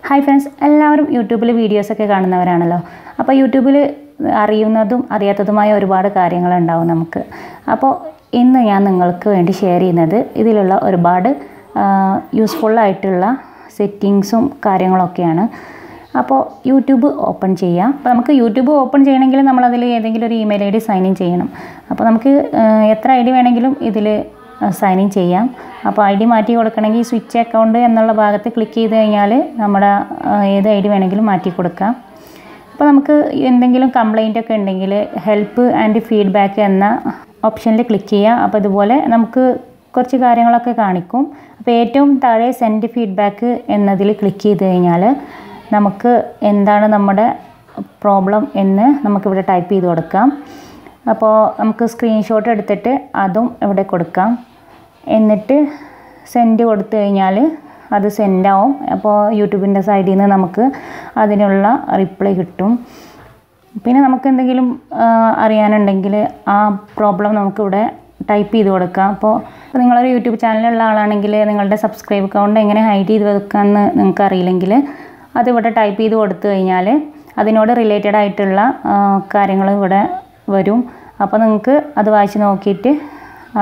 Hi friends, എല്ലാവരും യൂട്യൂബിൽ videos ഒക്കെ കാണുന്നവരാണല്ലോ. അപ്പോൾ യൂട്യൂബിൽ അറിയുന്നതും അറിയാത്തതുമായ ഒരുപാട് കാര്യങ്ങൾ ഉണ്ടാവും നമുക്ക്. അപ്പോൾ ഇന്ന് ഞാൻ നിങ്ങൾക്ക് വേണ്ടി ഷെയർ ചെയ്യുന്നത് ഇതിലുള്ള ഒരുപാട് യൂസ്ഫുൾ ആയിട്ടുള്ള സെറ്റിംഗ്സും കാര്യങ്ങളൊക്കെയാണ്. അപ്പോൾ യൂട്യൂബ് ഓപ്പൺ ചെയ്യാം. അപ്പോൾ നമുക്ക് യൂട്യൂബ് ഓപ്പൺ ചെയ്യണമെങ്കിൽ നമ്മൾ അതിൽ ഏതെങ്കിലും ഒരു ഇമെയിൽ ഐഡി സൈൻ ഇൻ ചെയ്യണം. അപ്പോൾ നമുക്ക് എത്ര ഐഡി വേണമെങ്കിലും ഇതിൽ സൈൻ ഇൻ ചെയ്യാം. അപ്പോൾ ഐ ഡി മാറ്റി കൊടുക്കണമെങ്കിൽ സ്വിച്ച് അക്കൗണ്ട് എന്നുള്ള ഭാഗത്ത് ക്ലിക്ക് ചെയ്ത് കഴിഞ്ഞാൽ നമ്മുടെ ഏത് ഐ ഡി വേണമെങ്കിലും മാറ്റി കൊടുക്കാം. അപ്പോൾ നമുക്ക് എന്തെങ്കിലും കംപ്ലൈൻ്റ് ഒക്കെ ഉണ്ടെങ്കിൽ ഹെൽപ്പ് ആൻഡ് ഫീഡ്ബാക്ക് എന്ന ഓപ്ഷനിൽ ക്ലിക്ക് ചെയ്യാം. അപ്പോൾ ഇതുപോലെ നമുക്ക് കുറച്ച് കാര്യങ്ങളൊക്കെ കാണിക്കും. അപ്പോൾ ഏറ്റവും താഴെ സെൻഡ് ഫീഡ്ബാക്ക് എന്നതിൽ ക്ലിക്ക് ചെയ്ത് കഴിഞ്ഞാൽ നമുക്ക് എന്താണ് നമ്മുടെ പ്രോബ്ലം എന്ന് നമുക്കിവിടെ ടൈപ്പ് ചെയ്ത് കൊടുക്കാം. അപ്പോൾ നമുക്ക് സ്ക്രീൻഷോട്ട് എടുത്തിട്ട് അതും ഇവിടെ കൊടുക്കാം. എന്നിട്ട് സെൻഡ് കൊടുത്തു കഴിഞ്ഞാൽ അത് സെൻഡാവും. അപ്പോൾ യൂട്യൂബിൻ്റെ സൈഡിൽ നിന്ന് നമുക്ക് അതിനുള്ള റിപ്ലൈ കിട്ടും. പിന്നെ നമുക്ക് എന്തെങ്കിലും അറിയാനുണ്ടെങ്കിൽ ആ പ്രോബ്ലം നമുക്കിവിടെ ടൈപ്പ് ചെയ്ത് കൊടുക്കാം. അപ്പോൾ നിങ്ങളൊരു യൂട്യൂബ് ചാനലുള്ള ആളാണെങ്കിൽ നിങ്ങളുടെ സബ്സ്ക്രൈബ് അക്കൗണ്ട് എങ്ങനെ ഹൈഡ് ചെയ്ത് വെക്കാമെന്ന് നിങ്ങൾക്ക് അറിയില്ലെങ്കിൽ അതിവിടെ ടൈപ്പ് ചെയ്ത് കൊടുത്തു കഴിഞ്ഞാൽ അതിനോട് റിലേറ്റഡ് ആയിട്ടുള്ള കാര്യങ്ങൾ ഇവിടെ വരും. അപ്പോൾ നിങ്ങൾക്ക് അത് വായിച്ച് നോക്കിയിട്ട്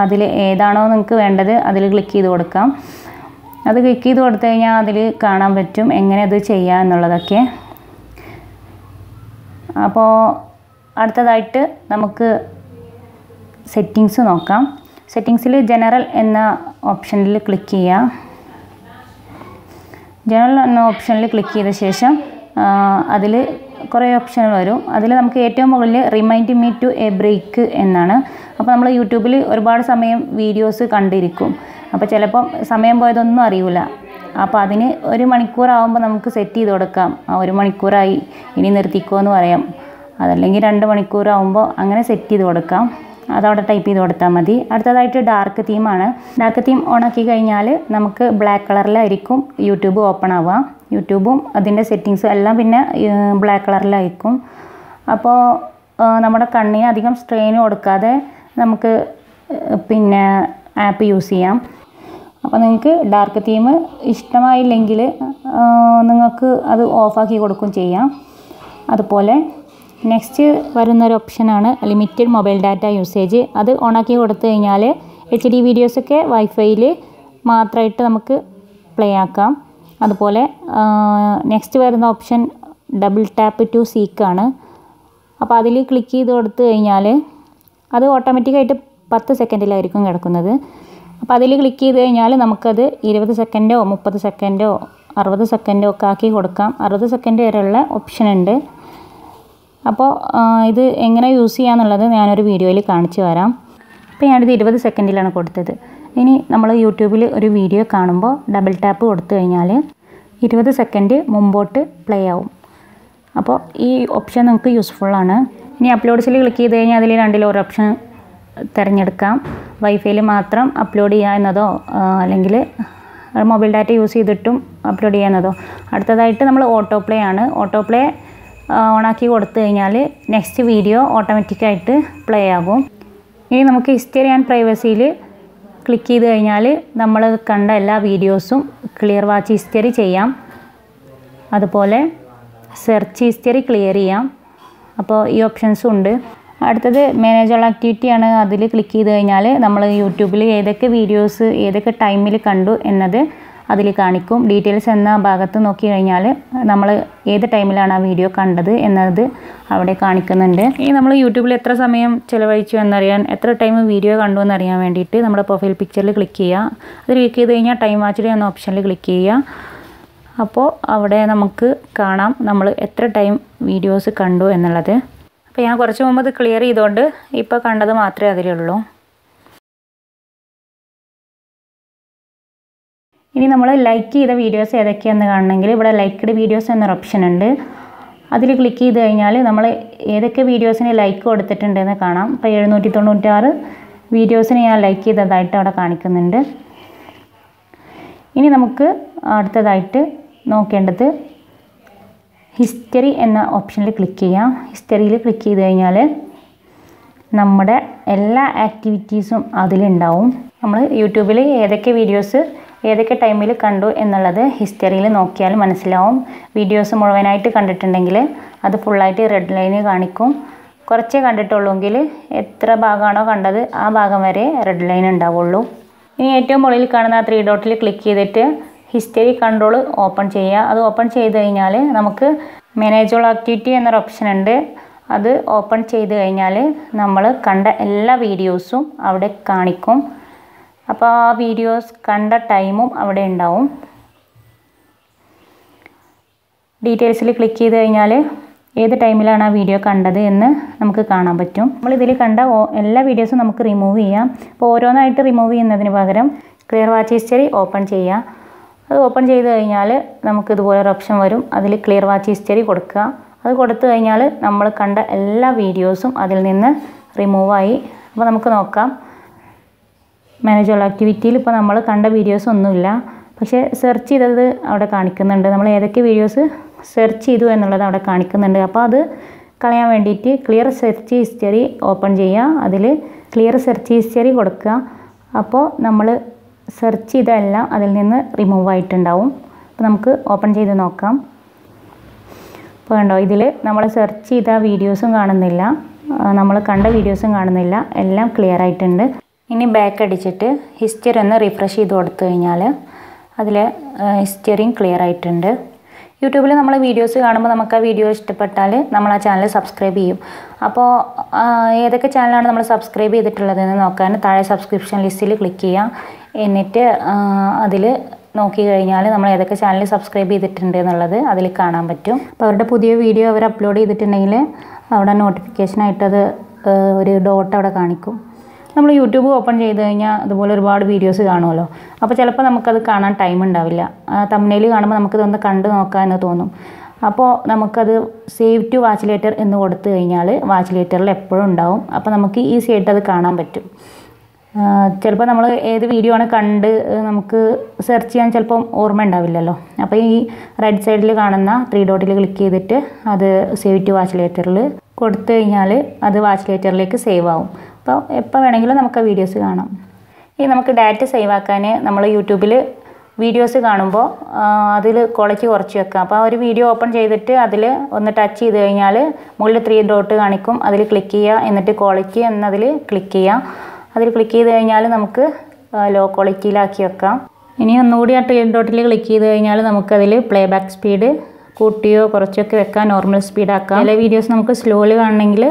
അതിൽ ഏതാണോ നിങ്ങൾക്ക് വേണ്ടത് അതിൽ ക്ലിക്ക് ചെയ്ത് കൊടുക്കാം. അത് ക്ലിക്ക് ചെയ്ത് കൊടുത്തു കഴിഞ്ഞാൽ അതിൽ കാണാൻ പറ്റും എങ്ങനെ അത് ചെയ്യുക എന്നുള്ളതൊക്കെ. അപ്പോൾ അടുത്തതായിട്ട് നമുക്ക് സെറ്റിങ്സ് നോക്കാം. സെറ്റിങ്സിൽ ജനറൽ എന്ന ഓപ്ഷനിൽ ക്ലിക്ക് ചെയ്യാം. ജനറൽ എന്ന ഓപ്ഷനിൽ ക്ലിക്ക് ചെയ്ത ശേഷം അതിൽ കുറേ ഓപ്ഷനുകൾ വരും. അതിൽ നമുക്ക് ഏറ്റവും മുകളിൽ remind me to a break എന്നാണ്. അപ്പോൾ നമ്മൾ യൂട്യൂബിൽ ഒരുപാട് സമയം വീഡിയോസ് കണ്ടിരിക്കും. അപ്പോൾ ചിലപ്പം സമയം പോയതൊന്നും അറിയില്ല. അപ്പോൾ അതിന് 1 മണിക്കൂറാകുമ്പോൾ നമുക്ക് സെറ്റ് ചെയ്ത് കൊടുക്കാം. 1 മണിക്കൂറായി ഇനി നിർത്തിക്കോ എന്ന് പറയാം. അതല്ലെങ്കിൽ 2 മണിക്കൂറാകുമ്പോൾ അങ്ങനെ സെറ്റ് ചെയ്ത് കൊടുക്കാം. അതവിടെ ടൈപ്പ് ചെയ്ത് കൊടുത്താൽ മതി. അടുത്തതായിട്ട് ഡാർക്ക് തീമാണ്. ഡാർക്ക് തീം ഓണാക്കി കഴിഞ്ഞാൽ നമുക്ക് ബ്ലാക്ക് കളറിലായിരിക്കും യൂട്യൂബ് ഓപ്പൺ ആവുക. യൂട്യൂബും അതിൻ്റെ സെറ്റിങ്സും എല്ലാം പിന്നെ ബ്ലാക്ക് കളറിലായിരിക്കും. അപ്പോൾ നമ്മുടെ കണ്ണിന് അധികം സ്ട്രെയിൻ കൊടുക്കാതെ നമുക്ക് പിന്നെ ആപ്പ് യൂസ് ചെയ്യാം. അപ്പോൾ നിങ്ങൾക്ക് ഡാർക്ക് തീം ഇഷ്ടമായില്ലെങ്കിൽ നിങ്ങൾക്ക് അത് ഓഫാക്കി കൊടുക്കും ചെയ്യാം. അതുപോലെ നെക്സ്റ്റ് വരുന്നൊരു ഓപ്ഷനാണ് ലിമിറ്റഡ് മൊബൈൽ ഡാറ്റ യൂസേജ്. അത് ഓണാക്കി കൊടുത്തു കഴിഞ്ഞാൽ HD വീഡിയോസൊക്കെ വൈഫൈയിൽ മാത്രമായിട്ട് നമുക്ക് പ്ലേ ആക്കാം. അതുപോലെ നെക്സ്റ്റ് വരുന്ന ഓപ്ഷൻ ഡബിൾ ടാപ്പ് ടു സീക്കാണ്. അപ്പോൾ അതിൽ ക്ലിക്ക് ചെയ്ത് കൊടുത്തു കഴിഞ്ഞാൽ അത് ഓട്ടോമാറ്റിക്കായിട്ട് 10 സെക്കൻഡിലായിരിക്കും കിടക്കുന്നത്. അപ്പോൾ അതിൽ ക്ലിക്ക് ചെയ്ത് കഴിഞ്ഞാൽ നമുക്കത് 20 സെക്കൻഡോ 30 സെക്കൻഡോ 60 സെക്കൻഡോ ഒക്കെ ആക്കി കൊടുക്കാം. 60 സെക്കൻഡ് വരെയുള്ള ഓപ്ഷൻ ഉണ്ട്. അപ്പോൾ ഇത് എങ്ങനെ യൂസ് ചെയ്യാന്നുള്ളത് ഞാനൊരു വീഡിയോയിൽ കാണിച്ചു തരാം. അപ്പോൾ ഞാനിത് 20 സെക്കൻഡിലാണ് കൊടുത്തത്. ഇനി നമ്മൾ യൂട്യൂബിൽ ഒരു വീഡിയോ കാണുമ്പോൾ ഡബിൾ ടാപ്പ് കൊടുത്തു കഴിഞ്ഞാൽ 20 സെക്കൻഡ് മുമ്പോട്ട് പ്ലേ ആവും. അപ്പോൾ ഈ ഓപ്ഷൻ നമുക്ക് യൂസ്ഫുള്ളാണ്. ഇനി അപ്ലോഡ്സിൽ ക്ലിക്ക് ചെയ്ത് കഴിഞ്ഞാൽ അതിൽ രണ്ടിലൊരു ഓപ്ഷൻ തിരഞ്ഞെടുക്കാം. വൈഫൈയിൽ മാത്രം അപ്ലോഡ് ചെയ്യുക എന്നതോ അല്ലെങ്കിൽ മൊബൈൽ ഡാറ്റ യൂസ് ചെയ്തിട്ടും അപ്ലോഡ് ചെയ്യുക എന്നതോ. അടുത്തതായിട്ട് നമ്മൾ ഓട്ടോ പ്ലേ ആണ്. ഓട്ടോ പ്ലേ ഓണാക്കി കൊടുത്തു കഴിഞ്ഞാൽ നെക്സ്റ്റ് വീഡിയോ ഓട്ടോമാറ്റിക്കായിട്ട് പ്ലേ ആകും. ഇനി നമുക്ക് ഹിസ്റ്ററി ആൻഡ് പ്രൈവസിയിൽ ക്ലിക്ക് ചെയ്ത് കഴിഞ്ഞാൽ നമ്മൾ കണ്ട എല്ലാ വീഡിയോസും ക്ലിയർ വാച്ച് ഹിസ്റ്ററി ചെയ്യാം. അതുപോലെ സെർച്ച് ഹിസ്റ്ററി ക്ലിയർ ചെയ്യാം. അപ്പോൾ ഈ ഓപ്ഷൻസും ഉണ്ട്. അടുത്തത് മാനേജ് ഓൾ ആക്ടിവിറ്റിയാണ്. അതിൽ ക്ലിക്ക് ചെയ്ത് കഴിഞ്ഞാൽ നമ്മൾ യൂട്യൂബിൽ ഏതൊക്കെ വീഡിയോസ് ഏതൊക്കെ ടൈമിൽ കണ്ടു എന്നത് അതിൽ കാണിക്കും. ഡീറ്റെയിൽസ് എന്ന ഭാഗത്ത് നോക്കി കഴിഞ്ഞാൽ നമ്മൾ ഏത് ടൈമിലാണ് ആ വീഡിയോ കണ്ടത് എന്നത് അവിടെ കാണിക്കുന്നുണ്ട്. ഇനി നമ്മൾ യൂട്യൂബിൽ എത്ര സമയം ചിലവഴിച്ചു എന്നറിയാൻ, എത്ര ടൈം വീഡിയോ കണ്ടു എന്നറിയാൻ വേണ്ടിയിട്ട് നമ്മുടെ പ്രൊഫൈൽ പിക്ചറിൽ ക്ലിക്ക് ചെയ്യുക. അത് ക്ലിക്ക് ചെയ്ത് കഴിഞ്ഞാൽ ടൈം വാച്ച്ഡ് എന്ന ഓപ്ഷനിൽ ക്ലിക്ക് ചെയ്യുക. അപ്പോൾ അവിടെ നമുക്ക് കാണാം നമ്മൾ എത്ര ടൈം വീഡിയോസ് കണ്ടു എന്നുള്ളത്. അപ്പോൾ ഞാൻ കുറച്ച് മുമ്പ് ഇത് ക്ലിയർ ചെയ്തുകൊണ്ട് ഇപ്പോൾ കണ്ടത് മാത്രമേ അതിലുള്ളൂ. ഇനി നമ്മൾ ലൈക്ക് ചെയ്ത വീഡിയോസ് ഏതൊക്കെയാണെന്ന് കാണണമെങ്കിൽ ഇവിടെ ലൈക്ക്ഡ് വീഡിയോസ് എന്നൊരു ഓപ്ഷൻ ഉണ്ട്. അതിൽ ക്ലിക്ക് ചെയ്ത് കഴിഞ്ഞാൽ നമ്മൾ ഏതൊക്കെ വീഡിയോസിന് ലൈക്ക് കൊടുത്തിട്ടുണ്ടെന്ന് കാണാം. ഇപ്പോൾ 796 വീഡിയോസിന് ഞാൻ ലൈക്ക് ചെയ്തതായിട്ട് അവിടെ കാണിക്കുന്നുണ്ട്. ഇനി നമുക്ക് അടുത്തതായിട്ട് നോക്കേണ്ടത് ഹിസ്റ്ററി എന്ന ഓപ്ഷനിൽ ക്ലിക്ക് ചെയ്യാം. ഹിസ്റ്ററിയിൽ ക്ലിക്ക് ചെയ്ത് കഴിഞ്ഞാൽ നമ്മുടെ എല്ലാ ആക്ടിവിറ്റീസും അതിലുണ്ടാവും. നമ്മൾ യൂട്യൂബിൽ ഏതൊക്കെ വീഡിയോസ് ഏതൊക്കെ ടൈമിൽ കണ്ടു എന്നുള്ളത് ഹിസ്റ്ററിയിൽ നോക്കിയാൽ മനസ്സിലാവും. വീഡിയോസ് മുഴുവനായിട്ട് കണ്ടിട്ടുണ്ടെങ്കിൽ അത് ഫുള്ളായിട്ട് റെഡ് ലൈന് കാണിക്കും. കുറച്ചേ കണ്ടിട്ടുള്ളൂവെങ്കിൽ എത്ര ഭാഗമാണോ കണ്ടത് ആ ഭാഗം വരെ റെഡ് ലൈൻ ഉണ്ടാവുള്ളൂ. ഇനി ഏറ്റവും മുകളിൽ കാണുന്ന 3 ഡോട്ടിൽ ക്ലിക്ക് ചെയ്തിട്ട് ഹിസ്റ്ററി കൺട്രോൾ ഓപ്പൺ ചെയ്യുക. അത് ഓപ്പൺ ചെയ്ത് കഴിഞ്ഞാൽ നമുക്ക് മാനേജ് ഓൾ ആക്ടിവിറ്റി എന്നൊരു ഓപ്ഷൻ ഉണ്ട്. അത് ഓപ്പൺ ചെയ്ത് കഴിഞ്ഞാൽ നമ്മൾ കണ്ട എല്ലാ വീഡിയോസും അവിടെ കാണിക്കും. അപ്പോൾ ആ വീഡിയോസ് കണ്ട ടൈമും അവിടെ ഉണ്ടാവും. ഡീറ്റെയിൽസിൽ ക്ലിക്ക് ചെയ്ത് കഴിഞ്ഞാൽ ഏത് ടൈമിലാണ് ആ വീഡിയോ കണ്ടത് എന്ന് നമുക്ക് കാണാൻ പറ്റും. നമ്മളിതിൽ കണ്ട എല്ലാ വീഡിയോസും നമുക്ക് റിമൂവ് ചെയ്യാം. അപ്പോൾ ഓരോന്നായിട്ട് റിമൂവ് ചെയ്യുന്നതിന് പകരം ക്ലിയർ വാച്ച് ഹിസ്റ്ററി ഓപ്പൺ ചെയ്യുക. അത് ഓപ്പൺ ചെയ്ത് കഴിഞ്ഞാൽ നമുക്ക് ഇതുപോലൊരു ഓപ്ഷൻ വരും. അതിൽ ക്ലിയർ വാച്ച് ഹിസ്റ്ററി കൊടുക്കുക. അത് കൊടുത്തു കഴിഞ്ഞാൽ നമ്മൾ കണ്ട എല്ലാ വീഡിയോസും അതിൽ നിന്ന് റിമൂവായി. അപ്പോൾ നമുക്ക് നോക്കാം. മാനേജ് ഓൾ ആക്ടിവിറ്റിയിൽ ഇപ്പോൾ നമ്മൾ കണ്ട വീഡിയോസ് ഒന്നുമില്ല. പക്ഷേ സെർച്ച് ചെയ്തത് അവിടെ കാണിക്കുന്നുണ്ട്. നമ്മൾ ഏതൊക്കെ വീഡിയോസ് സെർച്ച് ചെയ്തു എന്നുള്ളത് അവിടെ കാണിക്കുന്നുണ്ട്. അപ്പോൾ അത് കളയാൻ വേണ്ടിയിട്ട് ക്ലിയർ സെർച്ച് ഹിസ്റ്ററി ഓപ്പൺ ചെയ്യുക. അതിൽ ക്ലിയർ സെർച്ച് ഹിസ്റ്ററി കൊടുക്കുക. അപ്പോൾ നമ്മൾ സെർച്ച് ചെയ്തതെല്ലാം അതിൽ നിന്ന് റിമൂവ് ആയിട്ടുണ്ടാവും. അപ്പോൾ നമുക്ക് ഓപ്പൺ ചെയ്ത് നോക്കാം. അപ്പോൾ കണ്ടോ, ഇതിൽ നമ്മൾ സെർച്ച് ചെയ്ത വീഡിയോസും കാണുന്നില്ല, നമ്മൾ കണ്ട വീഡിയോസും കാണുന്നില്ല, എല്ലാം ക്ലിയർ ആയിട്ടുണ്ട്. ഇനി ബാക്ക് അടിച്ചിട്ട് ഹിസ്റ്ററി ഒന്ന് റിഫ്രഷ് ചെയ്ത് കൊടുത്തു കഴിഞ്ഞാൽ അതിൽ ഹിസ്റ്ററിയും ക്ലിയർ ആയിട്ടുണ്ട്. യൂട്യൂബിൽ നമ്മൾ വീഡിയോസ് കാണുമ്പോൾ നമുക്ക് ആ വീഡിയോ ഇഷ്ടപ്പെട്ടാൽ നമ്മൾ ആ ചാനൽ സബ്സ്ക്രൈബ് ചെയ്യും. അപ്പോൾ ഏതൊക്കെ ചാനലാണ് നമ്മൾ സബ്സ്ക്രൈബ് ചെയ്തിട്ടുള്ളതെന്ന് നോക്കാൻ താഴെ സബ്സ്ക്രിപ്ഷൻ ലിസ്റ്റിൽ ക്ലിക്ക് ചെയ്യാം. എന്നിട്ട് അതിൽ നോക്കി കഴിഞ്ഞാൽ നമ്മൾ ഏതൊക്കെ ചാനൽ സബ്സ്ക്രൈബ് ചെയ്തിട്ടുണ്ട് എന്നുള്ളത് അതിൽ കാണാൻ പറ്റും. അപ്പോൾ അവരുടെ പുതിയ വീഡിയോ അവർ അപ്ലോഡ് ചെയ്തിട്ടുണ്ടെങ്കിൽ അവിടെ നോട്ടിഫിക്കേഷനായിട്ടത് ഒരു ഡോട്ട് അവിടെ കാണിക്കും. നമ്മൾ യൂട്യൂബ് ഓപ്പൺ ചെയ്ത് കഴിഞ്ഞാൽ അതുപോലെ ഒരുപാട് വീഡിയോസ് കാണുമല്ലോ. അപ്പോൾ ചിലപ്പോൾ നമുക്കത് കാണാൻ ടൈം ഉണ്ടാവില്ല. തംബ്നെയിൽ കാണുമ്പോൾ നമുക്കിതൊന്ന് കണ്ടു നോക്കാം എന്ന് തോന്നും. അപ്പോൾ നമുക്കത് സേവ് ടു വാച്ച് ലേറ്റർ എന്ന് കൊടുത്തു കഴിഞ്ഞാൽ വാച്ച് ലേറ്ററിൽ എപ്പോഴും ഉണ്ടാവും. അപ്പോൾ നമുക്ക് ഈസി ആയിട്ട് അത് കാണാൻ പറ്റും. ചിലപ്പോൾ നമ്മൾ ഏത് വീഡിയോ ആണ് കണ്ട് നമുക്ക് സെർച്ച് ചെയ്യാൻ ചിലപ്പം ഓർമ്മ ഉണ്ടാവില്ലല്ലോ. അപ്പോൾ ഈ റൈറ്റ് സൈഡിൽ കാണുന്ന 3 ഡോട്ടിൽ ക്ലിക്ക് ചെയ്തിട്ട് അത് സേവ് ടു വാച്ച് ലേറ്ററിൽ കൊടുത്തു കഴിഞ്ഞാൽ അത് വാച്ച് ലേറ്ററിലേക്ക് സേവ് ആവും. അപ്പോൾ എപ്പോൾ വേണമെങ്കിലും നമുക്ക് ആ വീഡിയോസ് കാണാം. ഇനി നമുക്ക് ഡാറ്റ സേവ് ആക്കാൻ നമ്മൾ യൂട്യൂബിൽ വീഡിയോസ് കാണുമ്പോൾ അതിൽ ക്വാളിറ്റി കുറച്ച് വെക്കാം. അപ്പോൾ ആ ഒരു വീഡിയോ ഓപ്പൺ ചെയ്തിട്ട് അതിൽ ഒന്ന് ടച്ച് ചെയ്ത് കഴിഞ്ഞാൽ മുകളിൽ 3 ഡോട്ട് കാണിക്കും. അതിൽ ക്ലിക്ക് ചെയ്യുക. എന്നിട്ട് ക്വാളിറ്റി എന്നതിൽ ക്ലിക്ക് ചെയ്യുക. അതിൽ ക്ലിക്ക് ചെയ്ത് കഴിഞ്ഞാൽ നമുക്ക് ലോ ക്വാളിറ്റിയിലാക്കി വെക്കാം. ഇനി ഒന്നുകൂടി ആ 3 ഡോട്ടിൽ ക്ലിക്ക് ചെയ്ത് കഴിഞ്ഞാൽ നമുക്കതിൽ പ്ലേ ബാക്ക് സ്പീഡ് കൂട്ടിയോ കുറച്ചൊക്കെ വെക്കാം, നോർമൽ സ്പീഡാക്കാം. ചില വീഡിയോസ് നമുക്ക് സ്ലോയിൽ കാണണമെങ്കിൽ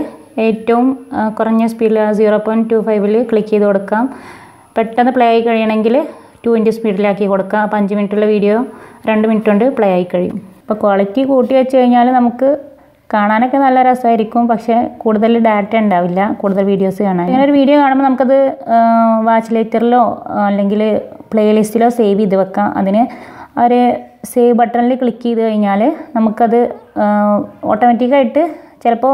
ഏറ്റവും കുറഞ്ഞ സ്പീഡിൽ 0.25 ക്ലിക്ക് ചെയ്ത് കൊടുക്കാം. പെട്ടെന്ന് പ്ലേ ആയി കഴിയണമെങ്കിൽ 2x സ്പീഡിലാക്കി കൊടുക്കാം. അപ്പോൾ 5 മിനിറ്റുള്ള വീഡിയോ 2 മിനിറ്റ് കൊണ്ട് പ്ലേ ആയി കഴിയും. അപ്പോൾ ക്വാളിറ്റി കൂട്ടി വെച്ച് കഴിഞ്ഞാൽ നമുക്ക് കാണാനൊക്കെ നല്ല രസമായിരിക്കും. പക്ഷേ കൂടുതൽ ഡാറ്റ ഉണ്ടാവില്ല കൂടുതൽ വീഡിയോസ് കാണാൻ. ഇങ്ങനെ ഒരു വീഡിയോ കാണുമ്പോൾ നമുക്കത് വാച്ച് ലേറ്ററിലോ അല്ലെങ്കിൽ പ്ലേലിസ്റ്റിലോ സേവ് ചെയ്ത് വെക്കാം. അതിന് ഒരു സേവ് ബട്ടണിൽ ക്ലിക്ക് ചെയ്ത് കഴിഞ്ഞാൽ നമുക്കത് ഓട്ടോമാറ്റിക്കായിട്ട് ചിലപ്പോൾ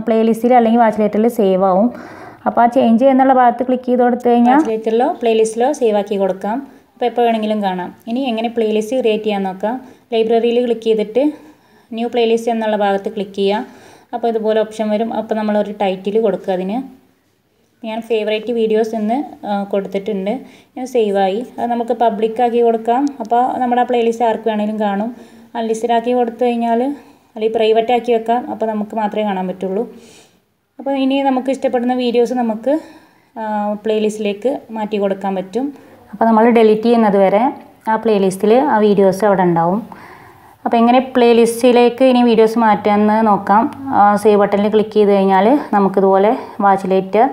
പ്ലേലിസ്റ്റിൽ അല്ലെങ്കിൽ വാച്ച് ലേറ്ററിൽ സേവ് ആവും. അപ്പോൾ ആ ചേഞ്ച് എന്നുള്ള ഭാഗത്ത് ക്ലിക്ക് ചെയ്ത് കൊടുത്തു കഴിഞ്ഞാൽ വാച്ച് ലേറ്ററിലോ പ്ലേലിസ്റ്റിലോ സേവ് ആക്കി കൊടുക്കാം. അപ്പോൾ എപ്പോൾ വേണമെങ്കിലും കാണാം. ഇനി എങ്ങനെ പ്ലേലിസ്റ്റ് ക്രിയേറ്റ് ചെയ്യാൻ നോക്കാം. ലൈബ്രറിയിൽ ക്ലിക്ക് ചെയ്തിട്ട് ന്യൂ പ്ലേലിസ്റ്റ് എന്നുള്ള ഭാഗത്ത് ക്ലിക്ക് ചെയ്യുക. അപ്പോൾ ഇതുപോലെ ഓപ്ഷൻ വരും. അപ്പോൾ നമ്മളൊരു ടൈറ്റിൽ കൊടുക്കുക. അതിന് ഞാൻ ഫേവറേറ്റ് വീഡിയോസ് എന്ന് കൊടുത്തിട്ടുണ്ട്. ഞാൻ സേവായി. അത് നമുക്ക് പബ്ലിക്കാക്കി കൊടുക്കാം. അപ്പോൾ നമ്മുടെ ആ പ്ലേലിസ്റ്റ് ആർക്ക് വേണമെങ്കിലും കാണും. അൺലിസ്റ്റഡാക്കി കൊടുത്തു കഴിഞ്ഞാൽ അല്ലെങ്കിൽ പ്രൈവറ്റ് ആക്കി വെക്കാം. അപ്പോൾ നമുക്ക് മാത്രമേ കാണാൻ പറ്റുള്ളൂ. അപ്പോൾ ഇനി നമുക്ക് ഇഷ്ടപ്പെടുന്ന വീഡിയോസ് നമുക്ക് പ്ലേലിസ്റ്റിലേക്ക് മാറ്റി കൊടുക്കാൻ പറ്റും. അപ്പോൾ നമ്മൾ ഡിലീറ്റ് ചെയ്യുന്നത് വരെ ആ പ്ലേലിസ്റ്റിൽ ആ വീഡിയോസ് അവിടെ ഉണ്ടാവും. അപ്പോൾ എങ്ങനെ പ്ലേലിസ്റ്റിലേക്ക് ഇനി വീഡിയോസ് മാറ്റാമെന്ന് നോക്കാം. സേവ് ബട്ടണിൽ ക്ലിക്ക് ചെയ്ത് കഴിഞ്ഞാൽ നമുക്കിതുപോലെ വാച്ച് ലേറ്റർ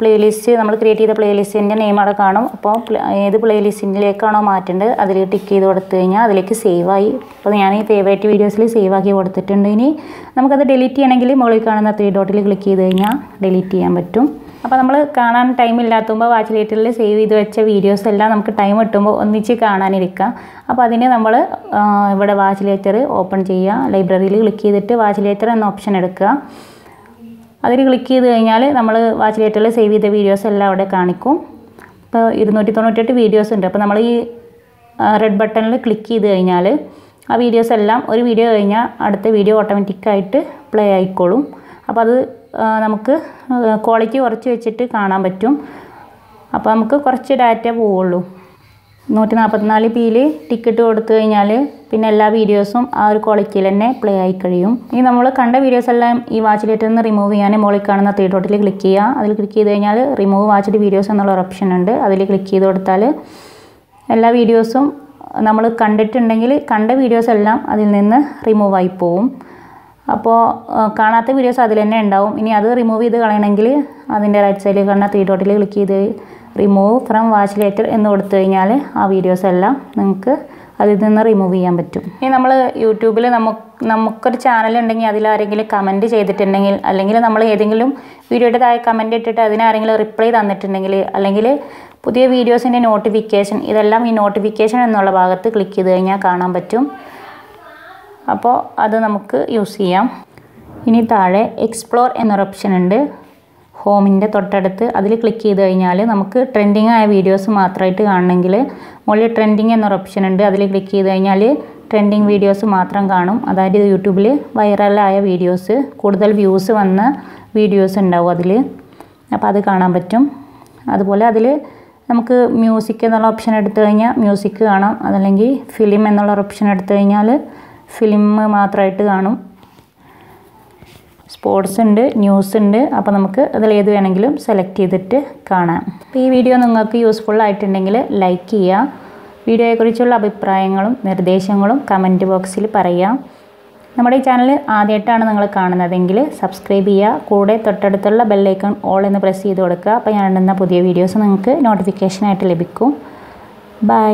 പ്ലേലിസ്റ്റ് നമ്മൾ ക്രിയേറ്റ് ചെയ്ത പ്ലേലിസ്റ്റിൻ്റെ നെയിം അവിടെ കാണും. അപ്പോൾ ഏത് പ്ലേലിസ്റ്റിലേക്കാണോ മാറ്റേണ്ടത് അതിൽ ടിക്ക് ചെയ്ത് കൊടുത്തു കഴിഞ്ഞാൽ അതിലേക്ക് സേവായി. അപ്പോൾ ഞാൻ ഈ ഫേവറേറ്റ് വീഡിയോസിൽ സേവ് ആക്കി കൊടുത്തിട്ടുണ്ട്. ഇനി നമുക്കത് ഡിലീറ്റ് ചെയ്യണമെങ്കിൽ മുകളിൽ കാണുന്ന 3 ഡോട്ടിൽ ക്ലിക്ക് ചെയ്ത് കഴിഞ്ഞാൽ ഡിലീറ്റ് ചെയ്യാൻ പറ്റും. അപ്പോൾ നമ്മൾ കാണാൻ ടൈം ഇല്ലാത്തുമ്പോൾ വാച്ച് ലേറ്ററിൽ സേവ് ചെയ്ത് വെച്ച വീഡിയോസ് എല്ലാം നമുക്ക് ടൈം കിട്ടുമ്പോൾ ഒന്നിച്ച് കാണാനിരിക്കാം. അപ്പോൾ അതിന് നമ്മൾ ഇവിടെ വാച്ച് ലേറ്റർ ഓപ്പൺ ചെയ്യുക. ലൈബ്രറിയിൽ ക്ലിക്ക് ചെയ്തിട്ട് വാച്ച് ലേറ്റർ എന്ന ഓപ്ഷൻ എടുക്കുക. അതിൽ ക്ലിക്ക് ചെയ്ത് കഴിഞ്ഞാൽ നമ്മൾ വാച്ച് ലേറ്ററിൽ സേവ് ചെയ്ത വീഡിയോസ് എല്ലാം അവിടെ കാണിക്കും. ഇപ്പോൾ 298 വീഡിയോസ് ഉണ്ട്. അപ്പോൾ നമ്മൾ ഈ റെഡ് ബട്ടണിൽ ക്ലിക്ക് ചെയ്ത് കഴിഞ്ഞാൽ ആ വീഡിയോസ് എല്ലാം ഒരു വീഡിയോ കഴിഞ്ഞാൽ അടുത്ത വീഡിയോ ഓട്ടോമാറ്റിക്കായിട്ട് പ്ലേ ആയിക്കോളും. അപ്പോൾ അത് നമുക്ക് ക്വാളിറ്റി കുറച്ച് വെച്ചിട്ട് കാണാൻ പറ്റും. അപ്പോൾ നമുക്ക് കുറച്ച് ഡാറ്റ പോവുള്ളൂ. 144p ടിക്കറ്റ് കൊടുത്തു കഴിഞ്ഞാൽ പിന്നെ എല്ലാ വീഡിയോസും ആ ഒരു ക്വാളിറ്റിയിൽ തന്നെ പ്ലേ ആയി കഴിയും. ഇനി നമ്മൾ കണ്ട വീഡിയോസ് എല്ലാം ഈ വാച്ച് ലെറ്ററിൽ നിന്ന് റിമൂവ് ചെയ്യാൻ മുകളിൽ കാണുന്ന 3 ഡോട്ടിൽ ക്ലിക്ക് ചെയ്യുക. അതിൽ ക്ലിക്ക് ചെയ്ത് കഴിഞ്ഞാൽ റിമൂവ് വാച്ച്ഡ് വീഡിയോസ് എന്നുള്ള ഒരു ഓപ്ഷൻ ഉണ്ട്. അതിൽ ക്ലിക്ക് ചെയ്ത് കൊടുത്താൽ എല്ലാ വീഡിയോസും നമ്മൾ കണ്ടിട്ടുണ്ടെങ്കിൽ കണ്ട വീഡിയോസ് എല്ലാം അതിൽ നിന്ന് റിമൂവ് ആയി പോവും. അപ്പോൾ കാണാത്ത വീഡിയോസ് അതിൽ തന്നെ ഉണ്ടാവും. ഇനി അത് റിമൂവ് ചെയ്ത് കളയണമെങ്കിൽ അതിൻ്റെ റൈറ്റ് സൈഡിൽ കാണുന്ന 3 ഡോട്ടിൽ ക്ലിക്ക് ചെയ്ത് റിമൂവ് ഫ്രം വാച്ച് ലെറ്റർ എന്ന് കൊടുത്തു കഴിഞ്ഞാൽ ആ വീഡിയോസ് എല്ലാം നിങ്ങൾക്ക് അതിൽ നിന്ന് റിമൂവ് ചെയ്യാൻ പറ്റും. ഇനി നമ്മൾ യൂട്യൂബിൽ നമുക്കൊരു ചാനൽ ഉണ്ടെങ്കിൽ അതിലാരെങ്കിലും കമൻറ്റ് ചെയ്തിട്ടുണ്ടെങ്കിൽ, അല്ലെങ്കിൽ നമ്മൾ ഏതെങ്കിലും വീഡിയോയുടെ താഴെ കമൻറ്റ് ഇട്ടിട്ട് അതിനാരെങ്കിലും റിപ്ലൈ തന്നിട്ടുണ്ടെങ്കിൽ, അല്ലെങ്കിൽ പുതിയ വീഡിയോസിൻ്റെ നോട്ടിഫിക്കേഷൻ, ഇതെല്ലാം ഈ നോട്ടിഫിക്കേഷൻ എന്നുള്ള ഭാഗത്ത് ക്ലിക്ക് ചെയ്ത് കഴിഞ്ഞാൽ കാണാൻ പറ്റും. അപ്പോൾ അത് നമുക്ക് യൂസ് ചെയ്യാം. ഇനി താഴെ എക്സ്പ്ലോർ എന്നൊരു ഓപ്ഷൻ ഉണ്ട് ഹോമിൻ്റെ തൊട്ടടുത്ത്. അതിൽ ക്ലിക്ക് ചെയ്ത് കഴിഞ്ഞാൽ നമുക്ക് ട്രെൻഡിങ് ആയ വീഡിയോസ് മാത്രമായിട്ട് കാണണമെങ്കിൽ മുകളിൽ ട്രെൻഡിങ് എന്നൊരു ഓപ്ഷൻ ഉണ്ട്. അതിൽ ക്ലിക്ക് ചെയ്ത് കഴിഞ്ഞാൽ ട്രെൻഡിങ് വീഡിയോസ് മാത്രം കാണും. അതായത് യൂട്യൂബിൽ വൈറലായ വീഡിയോസ്, കൂടുതൽ വ്യൂസ് വന്ന വീഡിയോസ് ഉണ്ടാവും അതിൽ. അപ്പോൾ അത് കാണാൻ പറ്റും. അതുപോലെ അതിൽ നമുക്ക് മ്യൂസിക് എന്നുള്ള ഓപ്ഷൻ എടുത്തു കഴിഞ്ഞാൽ മ്യൂസിക് കാണാം. അതല്ലെങ്കിൽ ഫിലിം എന്നുള്ള ഓപ്ഷൻ എടുത്തു കഴിഞ്ഞാൽ ഫിലിം മാത്രമായിട്ട് കാണും. സ്പോർട്സ് ഉണ്ട്, ന്യൂസ് ഉണ്ട്. അപ്പോൾ നമുക്ക് അതിൽ ഏത് വേണമെങ്കിലും സെലക്ട് ചെയ്തിട്ട് കാണാം. അപ്പോൾ ഈ വീഡിയോ നിങ്ങൾക്ക് യൂസ്ഫുൾ ആയിട്ടുണ്ടെങ്കിൽ ലൈക്ക് ചെയ്യുക. വീഡിയോയെക്കുറിച്ചുള്ള അഭിപ്രായങ്ങളും നിർദ്ദേശങ്ങളും കമൻറ്റ് ബോക്സിൽ പറയാം. നമ്മുടെ ഈ ചാനൽ ആദ്യമായിട്ടാണ് നിങ്ങൾ കാണുന്നതെങ്കിൽ സബ്സ്ക്രൈബ് ചെയ്യുക. കൂടെ തൊട്ടടുത്തുള്ള ബെല്ലൈക്കൺ ഓൾ എന്ന് പ്രസ് ചെയ്ത് കൊടുക്കുക. അപ്പോൾ ഞാൻ ഇടുന്ന പുതിയ വീഡിയോസ് നിങ്ങൾക്ക് നോട്ടിഫിക്കേഷനായിട്ട് ലഭിക്കും. ബൈ.